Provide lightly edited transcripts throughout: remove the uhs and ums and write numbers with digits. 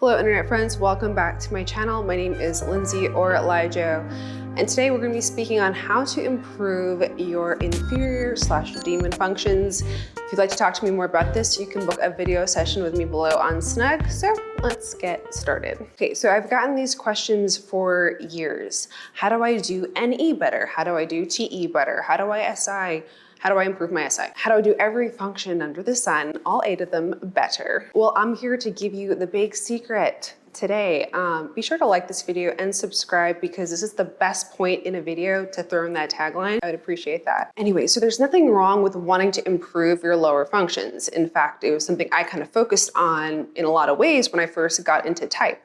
Hello internet friends, welcome back to my channel. My name is Lindsay or LiJo, and today we're going to be speaking on how to improve your inferior/demon functions. If you'd like to talk to me more about this, you can book a video session with me below on Snug. So let's get started. Okay, so I've gotten these questions for years. How do I do NE better? How do I do TE better? How do I SI? How do I improve my SI? How do I do every function under the sun, all 8 of them, better? Well, I'm here to give you the big secret today. Be sure to like this video and subscribe because this is the best point in a video to throw in that tagline. I would appreciate that. Anyway, so there's nothing wrong with wanting to improve your lower functions. In fact, it was something I kind of focused on in a lot of ways when I first got into type.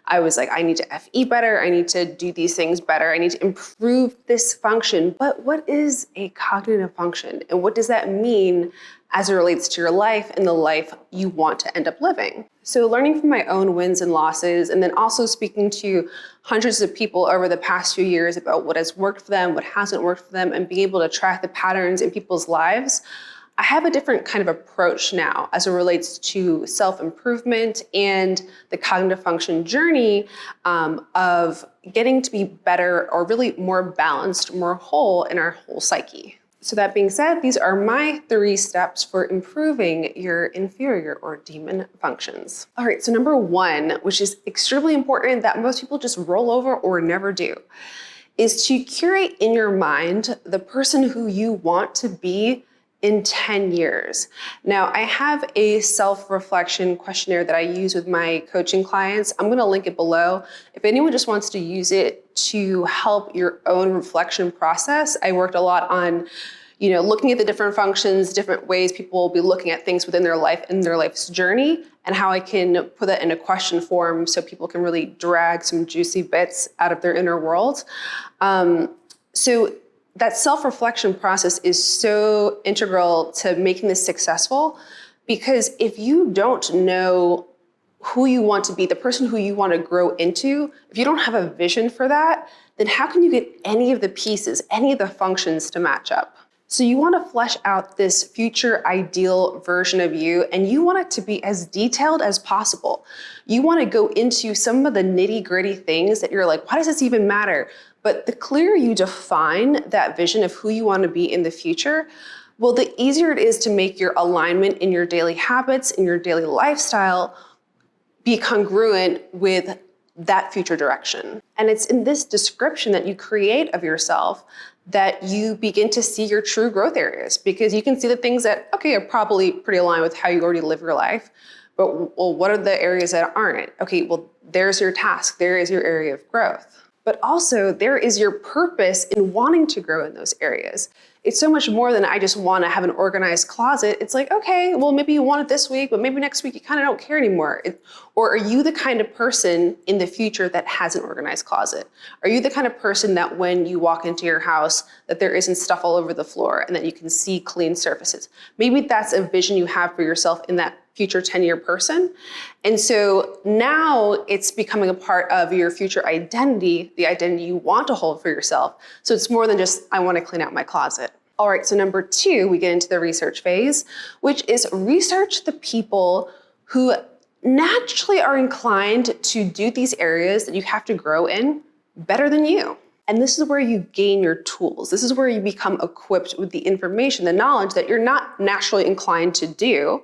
I was like, I need to FE better. I need to do these things better. I need to improve this function. But what is a cognitive function? And what does that mean as it relates to your life and the life you want to end up living? So learning from my own wins and losses, and then also speaking to hundreds of people over the past few years about what has worked for them, what hasn't worked for them, and being able to track the patterns in people's lives, I have a different kind of approach now as it relates to self-improvement and the cognitive function journey of getting to be better or really more balanced, more whole in our whole psyche. So that being said, these are my 3 steps for improving your inferior or demon functions. All right, so number 1, which is extremely important that most people just roll over or never do, is to curate in your mind the person who you want to be in 10 years. Now, I have a self-reflection questionnaire that I use with my coaching clients. I'm gonna link it below. If anyone just wants to use it to help your own reflection process, I worked a lot on looking at the different functions, different ways people will be looking at things within their life and their life's journey, and how I can put that in a question form so people can really drag some juicy bits out of their inner world. So that self-reflection process is so integral to making this successful, because if you don't know who you want to be, the person who you want to grow into, if you don't have a vision for that, then how can you get any of the pieces, any of the functions to match up? So you want to flesh out this future ideal version of you, and you want it to be as detailed as possible. You want to go into some of the nitty-gritty things that you're like, why does this even matter? But the clearer you define that vision of who you want to be in the future, well, the easier it is to make your alignment in your daily habits, in your daily lifestyle, be congruent with that future direction. And it's in this description that you create of yourself that you begin to see your true growth areas, because you can see the things that, okay, are probably pretty aligned with how you already live your life. But well, what are the areas that aren't? Okay, well, there's your task. There is your area of growth. But also there is your purpose in wanting to grow in those areas. It's so much more than I just want to have an organized closet. It's like, okay, well, maybe you want it this week, but maybe next week you kind of don't care anymore. Or are you the kind of person in the future that has an organized closet? Are you the kind of person that when you walk into your house, that there isn't stuff all over the floor and that you can see clean surfaces? Maybe that's a vision you have for yourself in that future 10-year person. And so now it's becoming a part of your future identity, the identity you want to hold for yourself. So it's more than just, I want to clean out my closet. All right, so number 2, we get into the research phase, which is research the people who naturally are inclined to do these areas that you have to grow in better than you. And this is where you gain your tools. This is where you become equipped with the information, the knowledge that you're not naturally inclined to do,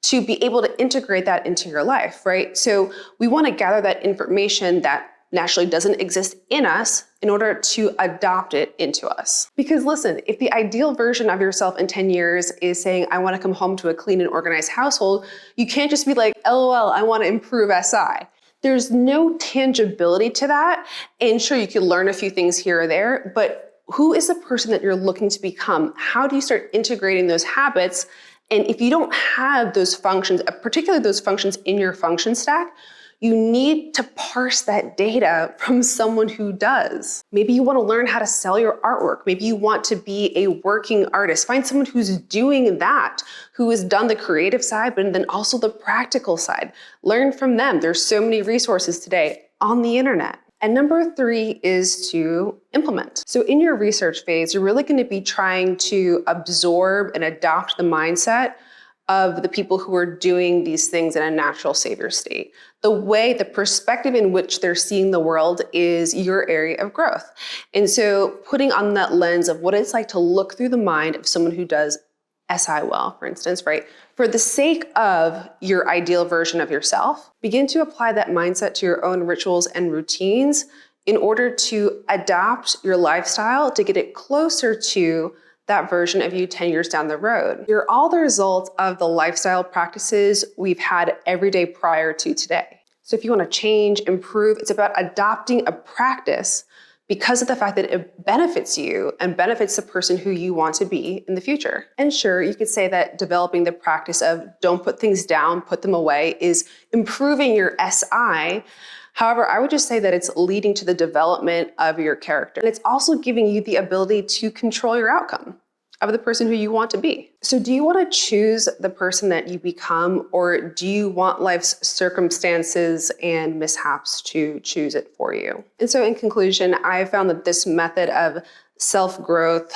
to be able to integrate that into your life, right? So we want to gather that information that naturally doesn't exist in us in order to adopt it into us. Because listen, if the ideal version of yourself in 10 years is saying, I want to come home to a clean and organized household, you can't just be like, LOL, I want to improve SI. There's no tangibility to that. And sure, you can learn a few things here or there, but who is the person that you're looking to become? How do you start integrating those habits? And if you don't have those functions, particularly those functions in your function stack, you need to parse that data from someone who does. Maybe you want to learn how to sell your artwork. Maybe you want to be a working artist. Find someone who's doing that, who has done the creative side, but then also the practical side. Learn from them. There's so many resources today on the internet. And number 3 is to implement. So in your research phase, you're really going to be trying to absorb and adopt the mindset of the people who are doing these things in a natural savior state. The perspective in which they're seeing the world is your area of growth. And so putting on that lens of what it's like to look through the mind of someone who does SI well, for instance, right? For the sake of your ideal version of yourself, begin to apply that mindset to your own rituals and routines in order to adapt your lifestyle to get it closer to that version of you 10 years down the road. You're all the result of the lifestyle practices we've had every day prior to today. So if you want to change, improve, it's about adopting a practice because of the fact that it benefits you and benefits the person who you want to be in the future. And sure, you could say that developing the practice of don't put things down, put them away is improving your SI. However, I would just say that it's leading to the development of your character. And it's also giving you the ability to control your outcome of the person who you want to be. So do you want to choose the person that you become, or do you want life's circumstances and mishaps to choose it for you? And so in conclusion, I found that this method of self-growth,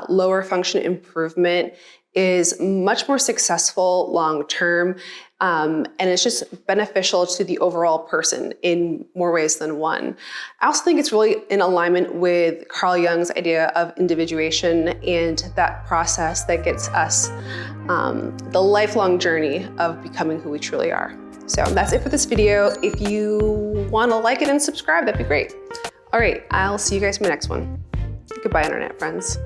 lower function improvement is much more successful long-term, and it's just beneficial to the overall person in more ways than one. I also think it's really in alignment with Carl Jung's idea of individuation and that process that gets us the lifelong journey of becoming who we truly are. So that's it for this video. If you want to like it and subscribe, that'd be great. All right, I'll see you guys in my next one. Goodbye, internet friends.